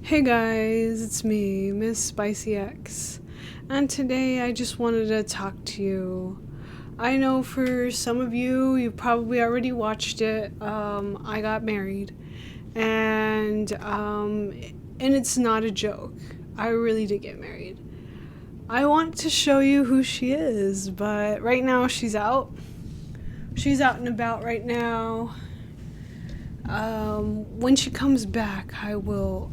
Hey guys, it's me, Miss Spicy X, and today I just wanted to talk to you. I know for some of you, you probably already watched it. I got married, and it's not a joke. I really did get married. I want to show you who she is, but right now she's out. She's out and about right now. When she comes back, I will.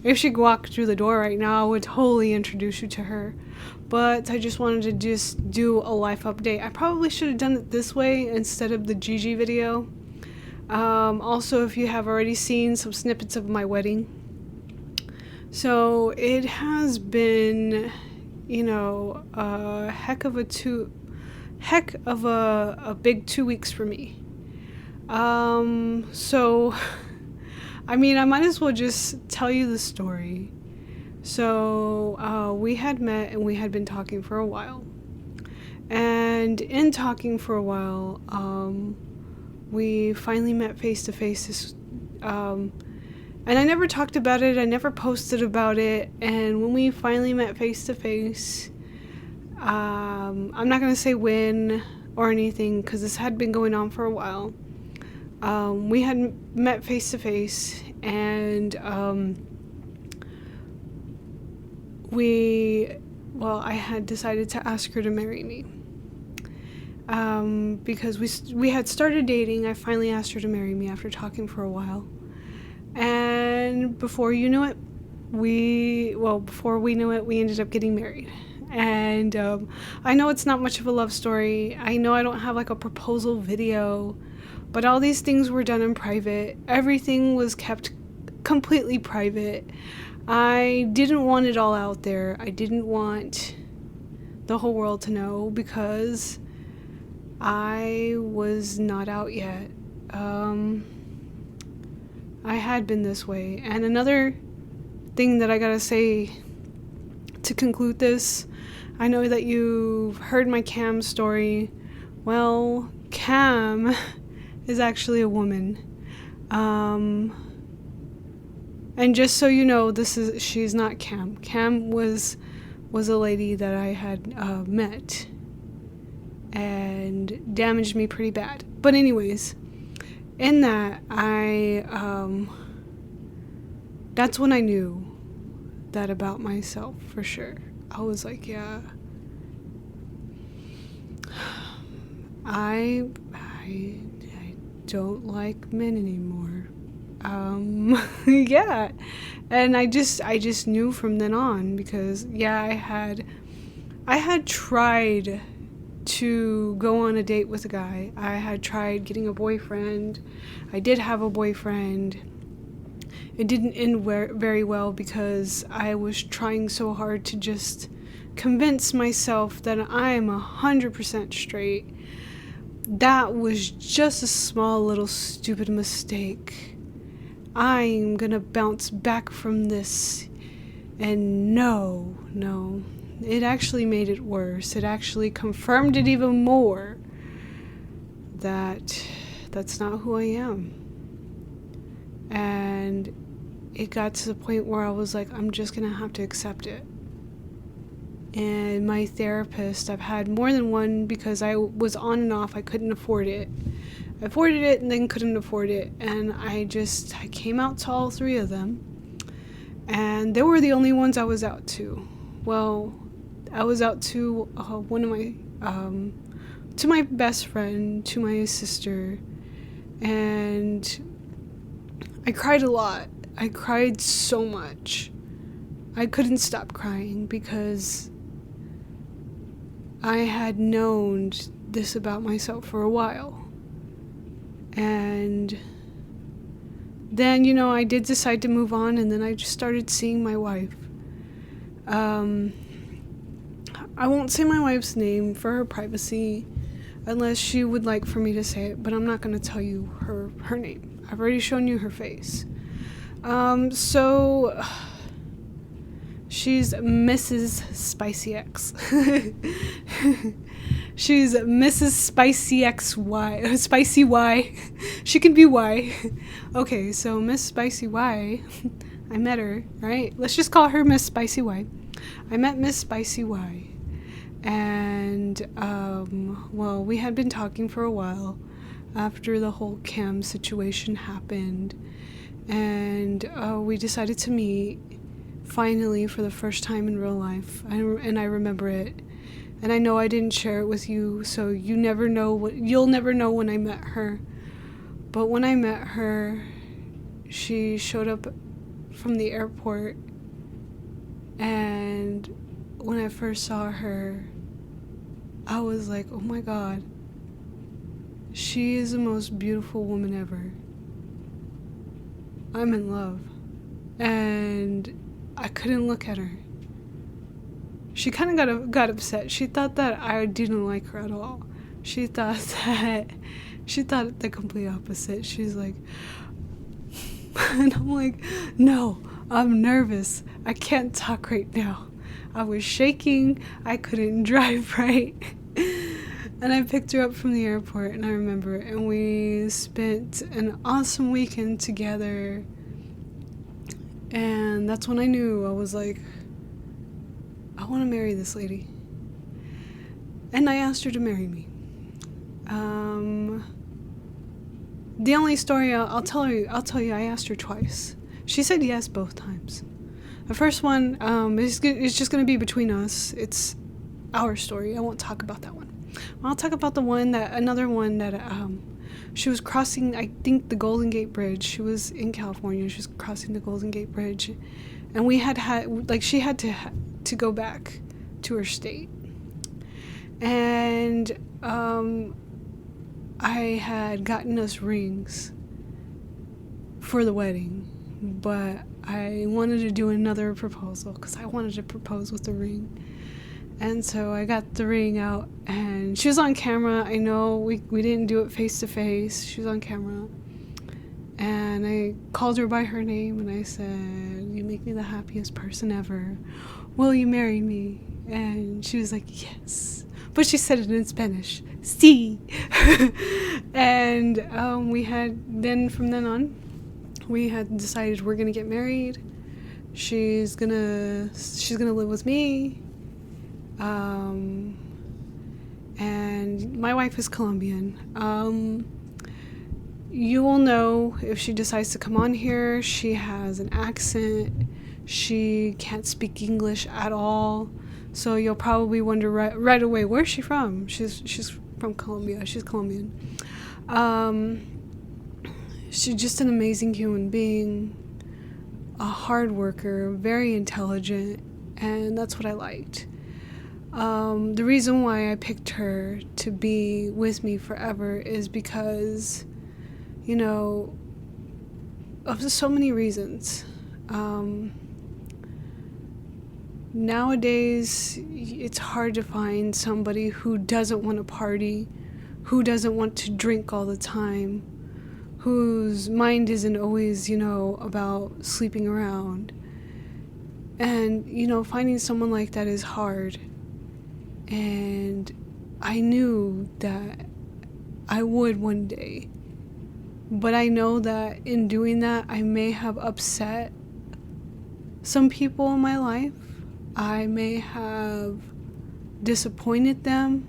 If she walked through the door right now, I would totally introduce you to her. But I just wanted to just do a life update. I probably should have done it this way instead of the Gigi video. Also, if you have already seen some snippets of my wedding. So it has been, a heck of a big 2 weeks for me. So, I might as well just tell you the story. So, we had met and we had been talking for a while. And in talking for a while, we finally met face to face. And I never talked about it, I never posted about it. And when we finally met face to face, I'm not going to say when or anything because this had been going on for a while. We had met face to face, and I had decided to ask her to marry me. Because we had started dating. I finally asked her to marry me after talking for a while. And before we knew it, we ended up getting married. And I know it's not much of a love story. I know I don't have like a proposal video. But all these things were done in private. Everything was kept completely private. I didn't want it all out there. I didn't want the whole world to know because I was not out yet. I had been this way. And another thing that I gotta say to conclude this, I know that you've heard my Cam story. Well, Cam is actually a woman. And just so you know, she's not Cam. Cam was a lady that I had met and damaged me pretty bad. But anyways, in that that's when I knew that about myself for sure. I was like, yeah, I don't like men anymore. Yeah. And I just knew from then on because yeah, I had tried to go on a date with a guy. I had tried getting a boyfriend. I did have a boyfriend. It didn't end very well because I was trying so hard to just convince myself that I'm 100% straight. That was just a small little stupid mistake. I'm gonna bounce back from this. And no, it actually made it worse. It actually confirmed it even more that that's not who I am. And it got to the point where I was like, I'm just gonna have to accept it. And my therapist, I've had more than one because I was on and off. I couldn't afford it. I afforded it and then couldn't afford it. And I came out to all three of them. And they were the only ones I was out to. Well, I was out to one of my, to my best friend, to my sister. And I cried a lot. I cried so much. I couldn't stop crying because I had known this about myself for a while. And then, I did decide to move on, and then I just started seeing my wife. I won't say my wife's name for her privacy, unless she would like for me to say it, but I'm not going to tell you her name. I've already shown you her face. So she's Mrs. Spicy X. She's Mrs. Spicy X Y. Spicy Y. She can be Y. Okay, so Miss Spicy Y I met her, right? Let's just call her Miss Spicy Y. I met Miss Spicy Y. And, well, we had been talking for a while after the whole Cam situation happened. And we decided to meet finally for the first time in real life. And I remember it. And I know I didn't share it with you, so you'll never know when I met her. But when I met her, she showed up from the airport, and when I first saw her, I was like, oh my God, she is the most beautiful woman ever. I'm in love. And I couldn't look at her. She kind of got upset. She thought that I didn't like her at all. She thought the complete opposite. She's like, and I'm like, no, I'm nervous. I can't talk right now. I was shaking. I couldn't drive right. And I picked her up from the airport, and I remember it. And we spent an awesome weekend together. And that's when I knew. I was like, I want to marry this lady. And I asked her to marry me. The only story I'll tell you, I asked her twice. She said yes both times. The first one, it's just going to be between us. It's our story. I won't talk about that one. I'll talk about another one that she was crossing, I think, the Golden Gate Bridge. She was in California. She was crossing the Golden Gate Bridge. And we she had to go back to her state. And I had gotten us rings for the wedding, but I wanted to do another proposal because I wanted to propose with the ring. And so I got the ring out, and she was on camera. I know we didn't do it face to face. She was on camera. And I called her by her name, and I said, you make me the happiest person ever. Will you marry me? And she was like, yes. But she said it in Spanish. Sí. And from then on, we had decided we're going to get married. She's gonna live with me. And my wife is Colombian. You will know if she decides to come on here. She has an accent. She can't speak English at all. So you'll probably wonder right away, where's she from? She's from Colombia. She's Colombian. She's just an amazing human being, a hard worker, very intelligent, and that's what I liked. The reason why I picked her to be with me forever is because, of so many reasons. Nowadays, it's hard to find somebody who doesn't want to party, who doesn't want to drink all the time, whose mind isn't always, about sleeping around. And, finding someone like that is hard. And I knew that I would one day. But I know that in doing that, I may have upset some people in my life. I may have disappointed them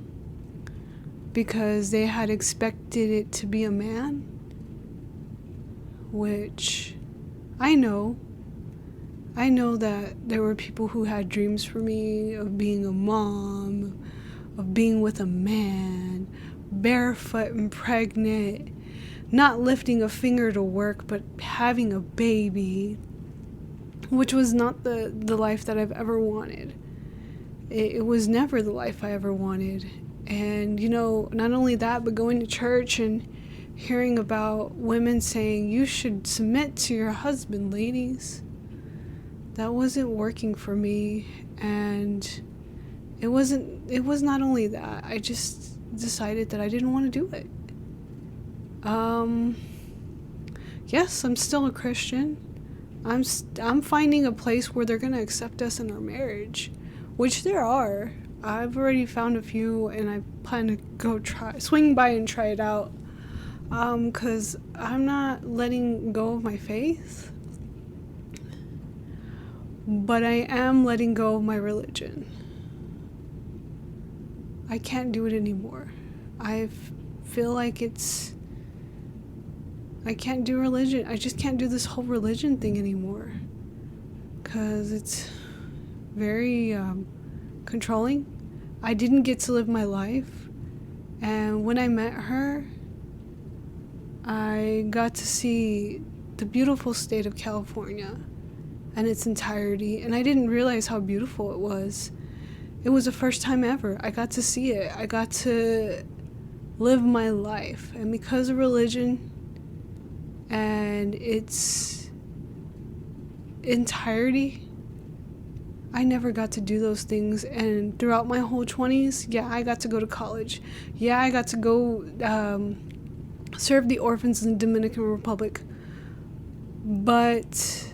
because they had expected it to be a man, which I know that there were people who had dreams for me of being a mom, of being with a man, barefoot and pregnant, not lifting a finger to work, but having a baby, which was not the life that I've ever wanted. It was never the life I ever wanted. And, not only that, but going to church and hearing about women saying, you should submit to your husband, ladies. That wasn't working for me. And it was not only that, I just decided that I didn't want to do it. Yes, I'm still a Christian. I'm finding a place where they're going to accept us in our marriage, which there are. I've already found a few, and I plan to go swing by and try it out, because I'm not letting go of my faith. But I am letting go of my religion. I can't do it anymore. I feel like I can't do religion. I just can't do this whole religion thing anymore. Because it's very controlling. I didn't get to live my life. And when I met her, I got to see the beautiful state of California and its entirety. And I didn't realize how beautiful it was. It was the first time ever. I got to see it. I got to live my life. And because of religion and its entirety, I never got to do those things. And throughout my whole 20s, yeah, I got to go to college. Yeah, I got to go serve the orphans in the Dominican Republic. But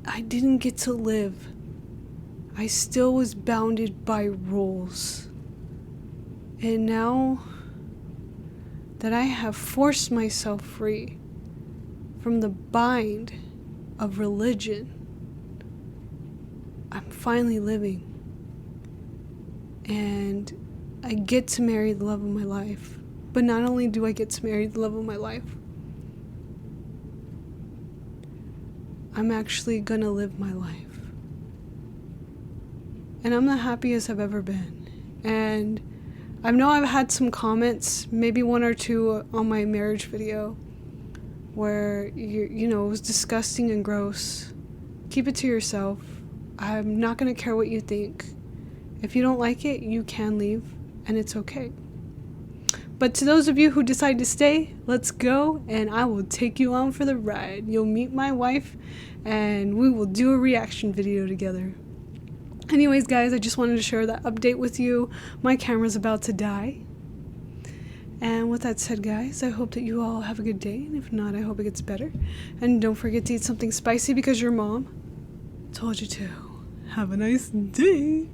I didn't get to live. I still was bounded by rules. And now that I have forced myself free from the bind of religion, I'm finally living. And I get to marry the love of my life. But not only do I get to marry the love of my life, I'm actually gonna live my life. And I'm the happiest I've ever been. And I know I've had some comments, maybe one or two on my marriage video, where you know, it was disgusting and gross. Keep it to yourself. I'm not gonna care what you think. If you don't like it, you can leave, and it's okay. But to those of you who decide to stay, let's go, and I will take you on for the ride. You'll meet my wife, and we will do a reaction video together. Anyways, guys, I just wanted to share that update with you. My camera's about to die. And with that said, guys, I hope that you all have a good day. And if not, I hope it gets better. And don't forget to eat something spicy because your mom told you to. Have a nice day.